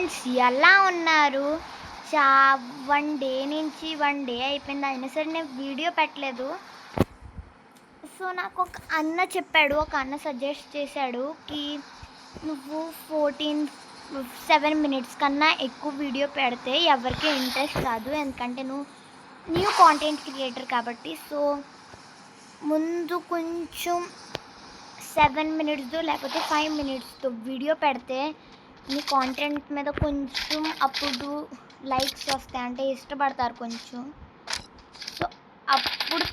Friends, ఎలా ఉన్నారు? చా 1 డే అయిపోయింది, అయినా సరే నేను వీడియో పెట్టలేదు. సో నాకు ఒక అన్న చెప్పాడు, ఒక అన్న సజెస్ట్ చేశాడు కి నువ్వు 7 మినిట్స్ కన్నా ఎక్కువ వీడియో పెడితే ఎవరికి ఇంట్రెస్ట్ రాదు, ఎందుకంటే నువ్వు న్యూ కాంటెంట్ క్రియేటర్ కాబట్టి. సో ముందు కొంచెం 7 మినిట్స్తో లేకపోతే 5 మినిట్స్తో వీడియో పెడితే నీ కాంటెంట్ మీద కొంచెం అప్పుడు లైక్స్ వస్తాయి, అంటే ఇష్టపడతారు కొంచెం. సో అప్పుడు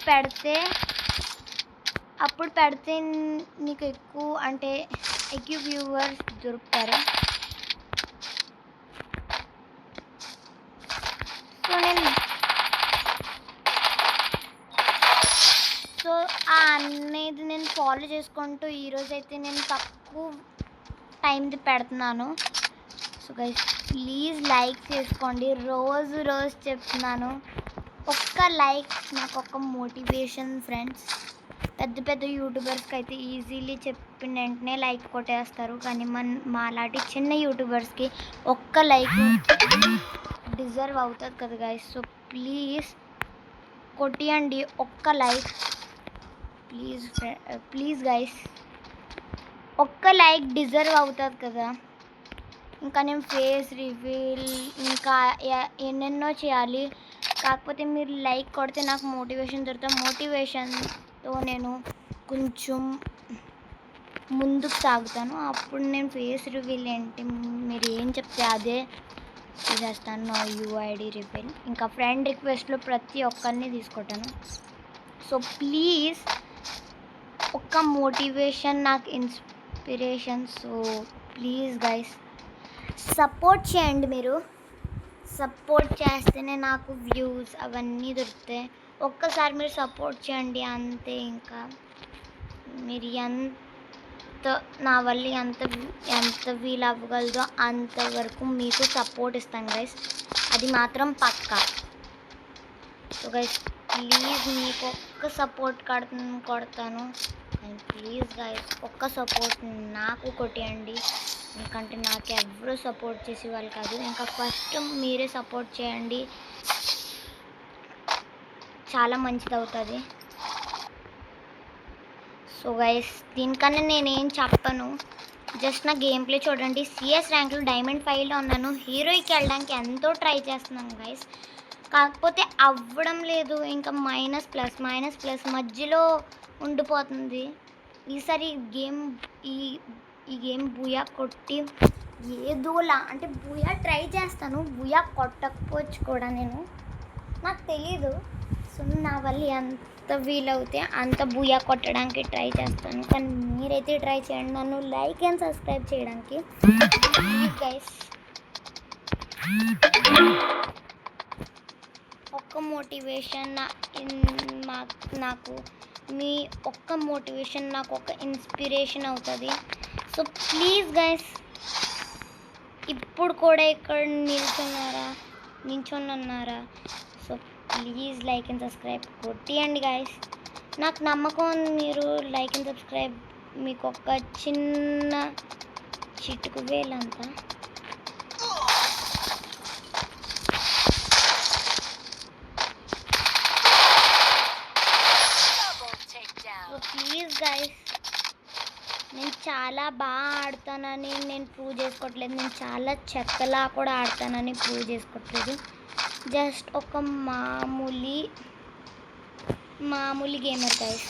పెడితే నీకు ఎక్కువ వ్యూవర్స్ దొరుకుతారు. సో అనేది నేను ఫాలో చేసుకుంటూ ఈరోజైతే నేను తక్కువ టైంది పెడుతున్నాను. సో గైస్, ప్లీజ్ లైక్ చేసుకోండి. రోజు చెప్తున్నాను, ఒక్క లైక్ నాకు ఒక మోటివేషన్ ఫ్రెండ్స్. పెద్ద యూట్యూబర్స్కి అయితే ఈజీలీ చెప్పిన వెంటనే లైక్ కొట్టేస్తారు, కానీ మాలాంటి చిన్న యూట్యూబర్స్కి ఒక్క లైక్ డిజర్వ్ అవుతుంది కదా గైస్. సో ప్లీజ్ కొట్టియండి ఒక్క లైక్, ప్లీజ్ గైస్. ఒక్క లైక్ డిజర్వ్ అవుతుంది కదా. ఇంకా నేను ఫేస్ రివీల్ ఇంకా ఎన్నెన్నో చేయాలి, కాకపోతే మీరు లైక్ కొడితే నాకు మోటివేషన్ దొరుకుతుంది. మోటివేషన్తో నేను కొంచెం ముందుకు సాగుతాను. అప్పుడు నేను ఫేస్ రివీల్ ఏంటి, మీరు ఏం చెప్తే అదే చేస్తాను. యూఐడి రివీల్ ఇంకా ఫ్రెండ్ రిక్వెస్ట్లో ప్రతి ఒక్కరిని తీసుకుంటాను. సో ప్లీజ్ ఒక్క మోటివేషన్, నాకు inspiration. So please guys support చేయండి. మీరు సపోర్ట్ చేస్తేనే నాకు వ్యూస్ అవన్నీ దొరుకుతాయి. ఒక్కసారి మీరు సపోర్ట్ చేయండి అంతే. ఇంకా మీరు నా వల్ల ఎంత వీలు అవ్వగలదో అంతవరకు మీకు సపోర్ట్ ఇస్తాను గైస్, అది మాత్రం పక్కా. సో గైస్ ప్లీజ్ మీకు ఒక్క సపోర్ట్ కొడతాను. అండ్ ప్లీజ్ గైస్ ఒక్క సపోర్ట్ నాకు కొట్టేయండి, ఎందుకంటే నాకు ఎవరు సపోర్ట్ చేసే వాళ్ళు కాదు. ఇంకా ఫస్ట్ మీరే సపోర్ట్ చేయండి, చాలా మంచిది అవుతుంది. సో గైస్ దీనికన్నా నేనేం చెప్పను, జస్ట్ నా గేమ్ ప్లే చూడండి. సిఎస్ ర్యాంక్లో డైమండ్ 5లో ఉన్నాను. హీరోయికి వెళ్ళడానికి ఎంతో ట్రై చేస్తున్నాను గైస్, కాకపోతే అవ్వడం లేదు. ఇంకా మైనస్ ప్లస్ మధ్యలో ఉండిపోతుంది. ఈసారి ఈ గేమ్ బూయా కొట్టి ఏదోలా అంటే బూయా ట్రై చేస్తాను. బూయా కొట్టకపోవచ్చు కూడా, నాకు తెలీదు. సో నా వల్ల ఎంత వీలవుతే అంత బూయా కొట్టడానికి ట్రై చేస్తాను, కానీ మీరైతే ట్రై చేయండి నన్ను లైక్ అండ్ సబ్స్క్రైబ్ చేయడానికి. ప్లీజ్ గైస్ ఒక్క మోటివేషన్ నాకు మీ ఒక్క మోటివేషన్ నాకు ఒక ఇన్స్పిరేషన్ అవుతుంది. సో ప్లీజ్ గైస్ ఇప్పుడు కూడా ఇక్కడ నిల్చున్నారా? So please like and subscribe కొట్టియండి గైస్. నాకు నమ్మకం ఉంది మీరు లైక్ అండ్ సబ్స్క్రైబ్ మీకు ఒక చిన్న చిటుకు వేలంతా. సో ప్లీజ్ గైస్, నేను చాలా బాగా ఆడతానని నేను ప్రూవ్ చేసుకోవట్లేదు, నేను చాలా చెత్తలా కూడా ఆడతానని ప్రూవ్ చేసుకోవట్లేదు. జస్ట్ ఒక మామూలు గేమర్ గైస్,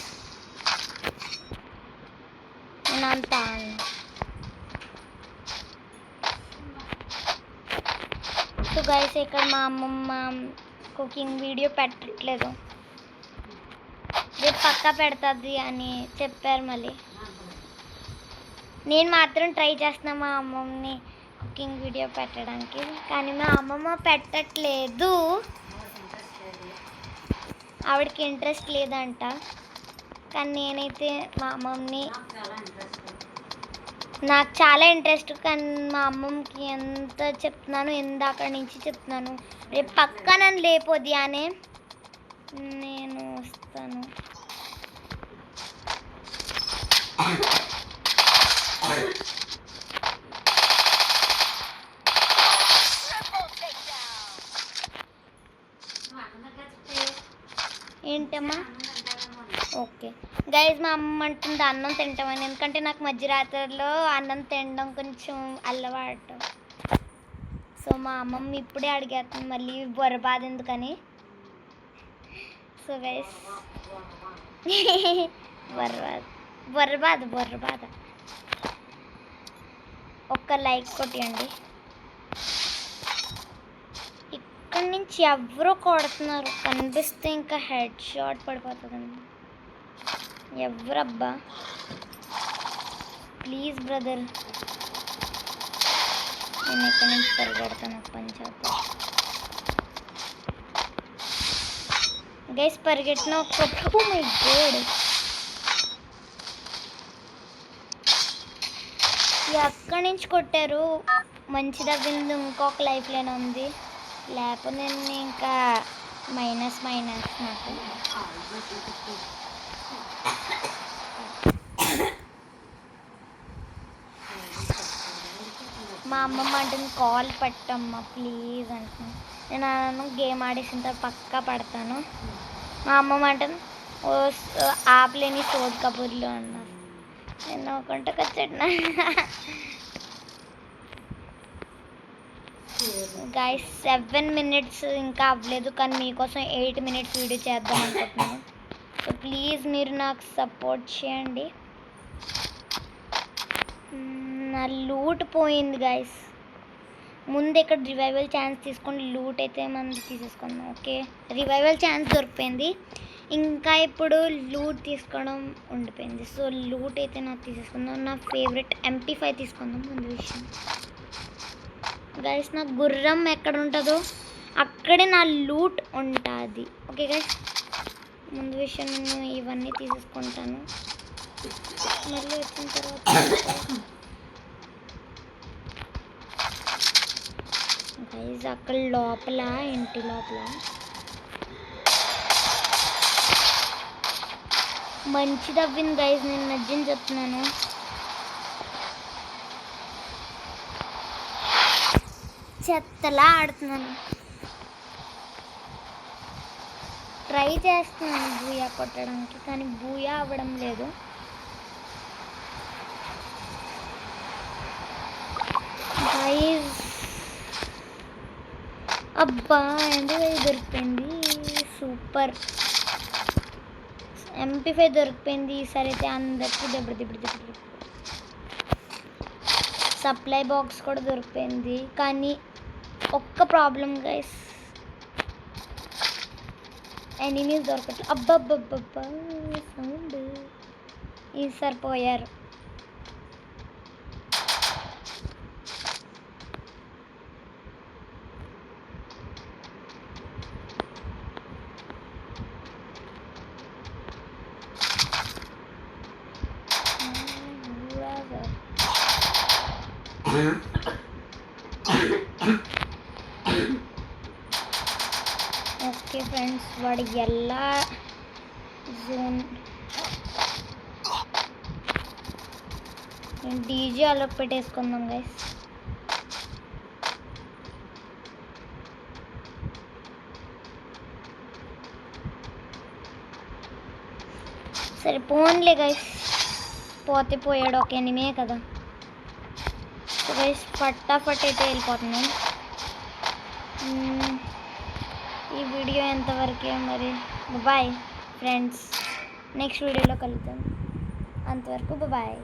నేను అంతా. సో గైస్ ఇక్కడ మా అమ్మమ్మ కుకింగ్ వీడియో పెట్టట్లేదు, రేపు పక్కా పెడుతుంది అని చెప్పారు. మళ్ళీ నేను మాత్రం ట్రై చేస్తున్నాను మా అమ్మమ్మని కుకింగ్ వీడియో పెట్టడానికి, కానీ మా అమ్మమ్మ పెట్టట్లేదు, ఆవిడకి ఇంట్రెస్ట్ లేదంట. కానీ నేనైతే మా అమ్మమ్మని, నాకు చాలా ఇంట్రెస్ట్, కానీ మా అమ్మమ్మకి ఎంత చెప్తున్నాను, ఇందాక నుంచి చెప్తున్నాను, రేపు పక్కా నన్ను లేపోద్ది అనే నేను వస్తాను. ఏంటమ్మా? ఓకే గైజ్, మా అమ్మ అంటుంది అన్నం తింటామని, ఎందుకంటే నాకు మధ్యరాత్రిలో అన్నం తినడం కొంచెం అలవాటు. సో మా అమ్మమ్మ ఇప్పుడే అడిగేస్తుంది మళ్ళీ బొరబాద ఎందుకని. సో గైస్ బొర్రబాద ఒక్క లైక్ కొట్టియండి. ఇక్కడి నుంచి ఎవరో కొడుతున్నారు, కనిపిస్తే ఇంకా హెడ్ షాట్ పడిపోతుందండి. ఎవరబ్బా? ప్లీజ్ బ్రదర్, నేను ఇక్కడి నుంచి పరిగెడతాను. పని చేద్దాం గైస్, పరిగెట్టిన ఒక్క మై గాడ్, ఎక్కడి నుంచి కొట్టారు? మంచిది అవ్వింది, ఇంకొక లైఫ్ లైన్ ఉంది, లేకపోతే నేను ఇంకా మైనస్ నాకు. మా అమ్మమ్మ అంటుంది కాల్ పెట్టమ్మా ప్లీజ్ అంటున్నాను. నేను అన్నాను గేమ్ ఆడేసిన తర్వాత పక్కా పడతాను. మా అమ్మమ్మ అంటుంది ఆపలేని సోది కబుర్లు అన్నారు. నేను ఒకటి వచ్చాను. గైస్ 7 minutes ఇంకా అవ్వలేదు, కానీ మీకోసం 8 minutes వీడియో చేద్దాం అనుకుంటున్నాను. సో ప్లీజ్ మీరు నాకు సపోర్ట్ చేయండి. నా లూట్ పోయింది గైస్. ముందు ఇక్కడ రివైవల్ ఛాన్స్ తీసుకొని లూట్ అయితే మనం తీసేసుకున్నాం. ఓకే, రివైవల్ ఛాన్స్ దొరికిపోయింది, ఇంకా ఇప్పుడు లూట్ తీసుకోవడం ఉండిపోయింది. సో లూట్ అయితే నాకు తీసేసుకుందాం. నా ఫేవరెట్ MP5 తీసుకుందాం. ముందు విషయం గైస్, నా గుర్రం ఎక్కడ ఉంటుందో అక్కడే నా లూట్ ఉంటుంది. ఓకే గైస్, ముందు విషయం నేను ఇవన్నీ తీసేసుకుంటాను. మళ్ళీ వచ్చిన తర్వాత గైస్ అక్కడ లోపల ఇంటి లోపల మంచిది అవ్వింది గైస్, నేను నిజం చెప్తున్నాను. చెత్తలా ఆడుతున్నాను, ట్రై చేస్తున్నాను బూయా కొట్టడానికి, కానీ బూయా అవ్వడం లేదు. గైస్ అబ్బా MP5 దొరికిపోయింది, సూపర్. MP5 దొరికిపోయింది ఈసారి అయితే అందరికీ దెబ్బ. సప్లై బాక్స్ కూడా దొరికిపోయింది, కానీ ఒక్క ప్రాబ్లం గైస్, ఎనిమీస్ దొరకట్లేదు. అబ్బబ్బబ్బబ్బా సౌండ్, ఈసారి పోయారు. ఓకే ఫ్రెండ్స్, వాడు ఎలా జోన్ డీజే అలా పెట్టేసుకుందాం గైస్. సరే పోన్లే గైస్, పోతే పోయాడు, ఒక ఎనిమే కదా. సో గైస్ ఫటాఫట్ అయితే వెళ్ళిపోతున్నాం. ఈ వీడియో ఎంతవరకే మరి. బాయ్ ఫ్రెండ్స్, నెక్స్ట్ వీడియోలో కలుద్దాం. అంతవరకు బాయ్.